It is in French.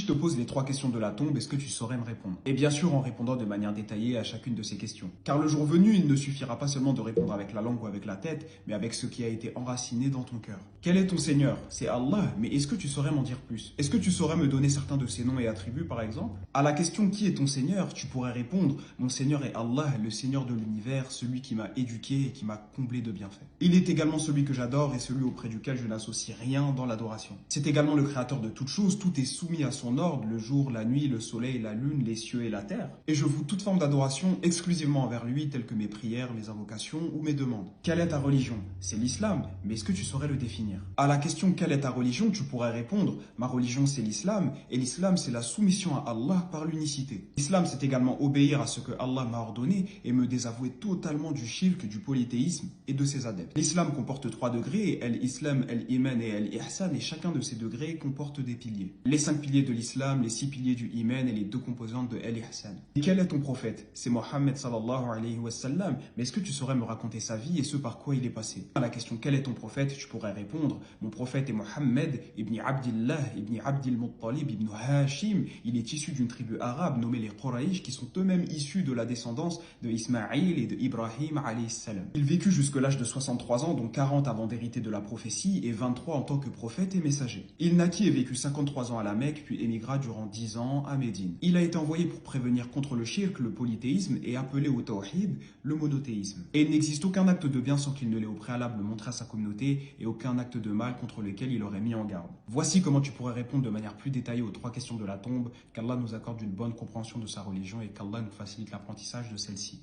je te pose les 3 questions de la tombe, est-ce que tu saurais me répondre? Et bien sûr en répondant de manière détaillée à chacune de ces questions. Car le jour venu, il ne suffira pas seulement de répondre avec la langue ou avec la tête, mais avec ce qui a été enraciné dans ton cœur. Quel est ton Seigneur? C'est Allah, mais est-ce que tu saurais m'en dire plus? Est-ce que tu saurais me donner certains de ses noms et attributs par exemple? À la question qui est ton Seigneur, tu pourrais répondre, mon Seigneur est Allah, le Seigneur de l'univers, celui qui m'a éduqué et qui m'a comblé de bienfaits. Il est également celui que j'adore et celui auprès duquel je n'associe rien dans l'adoration. C'est également le créateur de toutes choses, tout est soumis à son ordre, le jour, la nuit, le soleil, la lune, les cieux et la terre. Et je voue toute forme d'adoration exclusivement envers lui, telles que mes prières, mes invocations ou mes demandes. Quelle est ta religion? C'est l'islam, mais est-ce que tu saurais le définir? À la question quelle est ta religion, tu pourrais répondre, ma religion c'est l'islam, et l'islam c'est la soumission à Allah par l'unicité. L'islam c'est également obéir à ce que Allah m'a ordonné et me désavouer totalement du shirk, du polythéisme et de ses adeptes. L'islam comporte 3 degrés, el-islam, el-iman et el-ihsan, et chacun de ces degrés comporte des piliers. Les 5 piliers de l'islam, les 6 piliers du iman et les 2 composantes de el-ihsan. Et quel est ton prophète? C'est Mohammed sallallahu alayhi wa sallam, mais est-ce que tu saurais me raconter sa vie et ce par quoi il est passé? À la question quel est ton prophète, tu pourrais répondre, mon prophète est Mohammed ibn Abdillah ibn Abdil Muttalib ibn Hashim, il est issu d'une tribu arabe nommée les Quraysh qui sont eux-mêmes issus de la descendance de Ismaïl et de Ibrahim alayhi salam. Il vécut jusqu'à l'âge de 63 ans, dont 40 avant d'hériter de la prophétie et 23 en tant que prophète et messager. Il naquit et vécut 53 ans à la Mecque, puis émigra durant 10 ans à Médine. Il a été envoyé pour prévenir contre le shirk, le polythéisme, et appelé au tawhid, le monothéisme. Et il n'existe aucun acte de bien sans qu'il ne l'ait au préalable montré à sa communauté, et aucun acte de mal contre lequel il aurait mis en garde. Voici comment tu pourrais répondre de manière plus détaillée aux 3 questions de la tombe, qu'Allah nous accorde une bonne compréhension de sa religion et qu'Allah nous facilite l'apprentissage de celle-ci.